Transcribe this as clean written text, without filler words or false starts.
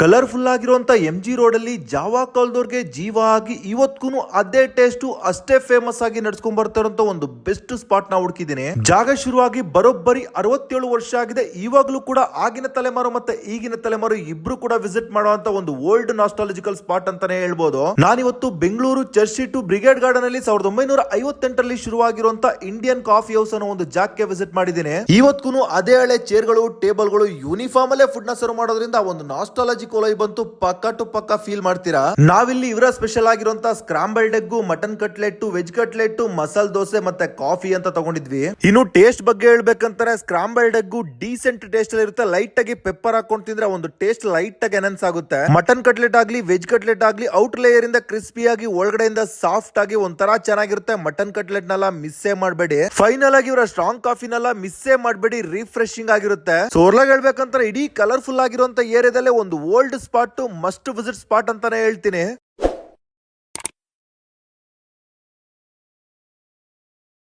Colourful ಆಗಿರುವಂತ MG road ಅಲ್ಲಿ Java ಕಾಲ್ದವ್ರಿಗೆ ಜೀವ ಆಗಿ ಇವತ್ಗೂ ಅದೇ ಟೇಸ್ಟ್ ಅಷ್ಟೇ ಫೇಮಸ್ ಆಗಿ ನಡ್ಸ್ಕೊಂಡ್ ಬರ್ತಾ ಇರುವಂತ ಒಂದು ಬೆಸ್ಟ್ ಸ್ಪಾಟ್ ನ ಹುಡುಕಿದ್ದೀನಿ. ಜಾಗ ಶುರುವಾಗಿ ಬರೋಬ್ಬರಿ 67 ವರ್ಷ ಆಗಿದೆ. ಇವಾಗ್ಲೂ ಕೂಡ ಆಗಿನ ತಲೆಮಾರು ಮತ್ತೆ ಈಗಿನ ತಲೆಮಾರು ಇಬ್ರು ಕೂಡ ವಿಸಿಟ್ ಮಾಡುವಂತ ಒಂದು ಓಲ್ಡ್ ನಾಸ್ಟಾಲಜಿಕಲ್ ಸ್ಪಾಟ್ ಅಂತಾನೆ ಹೇಳ್ಬೋದು. ನಾನಿವತ್ತು Bengaluru church to brigade garden ಅಲ್ಲಿ 1958ರಲ್ಲಿ ಶುರುವಾಗಿರುವಂತ ಇಂಡಿಯನ್ ಕಾಫಿ ಹೌಸ್ ಅನ್ನೋ ಒಂದು ಜಾಗಕ್ಕೆ ವಿಸಿಟ್ ಮಾಡಿದ್ದೀನಿ. ಇವತ್ಗೂ ಅದೇ ಹಳೆ ಚೇರ್ಗಳು, ಟೇಬಲ್ಗಳು, ಯೂನಿಫಾರ್ಮ್ ಅಲ್ಲೇ ಫುಡ್ ನ ಸರ್ವ್ ಮಾಡೋದ್ರಿಂದ ಒಂದು ನಾಸ್ಟಾಲಜಿ ಕೋಲೈ ಬಂತು ಪಕ್ಕ ಟು ಪಕ್ಕ ಫೀಲ್ ಮಾಡ್ತೀರಾ. ನಾವಿಲ್ಲಿ ಇವರ ಸ್ಪೆಷಲ್ ಆಗಿರುವಂತ scrambled egg, mutton cutlet, veg cutlet, masala dosa ಮತ್ತೆ ಕಾಫಿ ಅಂತ ತಗೊಂಡಿದ್ವಿ. ಇನ್ನು ಟೇಸ್ಟ್ ಬಗ್ಗೆ ಹೇಳ್ಬೇಕಂತಾರೆ ಸ್ಕ್ರಾಂಬಲ್ಡ್ ಎಗ್ ಡೀಸೆಂಟ್ ಟೇಸ್ಟ್ ಅಲ್ಲಿ ಇರುತ್ತೆ. ಲೈಟ್ ಆಗಿ ಪೆಪ್ಪರ್ ಹಾಕೊಂಡು ತಿಂದ್ರೆ ಒಂದು ಟೇಸ್ಟ್ ಲೈಟ್ ಆಗಿ ಎನನ್ಸ್ ಆಗುತ್ತೆ. ಮಟನ್ ಕಟ್ಲೆಟ್ ಆಗ್ಲಿ, ವೆಜ್ ಕಟ್ಲೆಟ್ ಆಗ್ಲಿ, ಔಟ್ ಲೇಯರ್ ಇಂದ ಕ್ರಿಸ್ಪಿ ಆಗಿ ಒಳಗಡೆಯಿಂದ ಸಾಫ್ಟ್ ಆಗಿ ಒಂಥರ ಚೆನ್ನಾಗಿರುತ್ತೆ. ಮಟನ್ ಕಟ್ಲೆಟ್ ನೆಲ್ಲ ಮಿಸ್ಸೇ ಮಾಡಬೇಡಿ. ಫೈನಲ್ ಆಗಿ ಇವರ ಸ್ಟ್ರಾಂಗ್ ಕಾಫಿನೆಲ್ಲ ಮಿಸ್ಸೇ ಮಾಡಬೇಡಿ, ರಿಫ್ರೆಶಿಂಗ್ ಆಗಿರುತ್ತೆ. ಸೋರ್ಲಾಗ್ ಹೇಳ್ಬೇಕಂತಾರೆ ಇಡೀ ಕಲರ್ಫುಲ್ ಆಗಿರುವಂತ ಏರಿಯಾದಲ್ಲೇ ಒಂದು old spot, must visit spot ಅಂತಾನೆ ಹೇಳ್ತೀನಿ.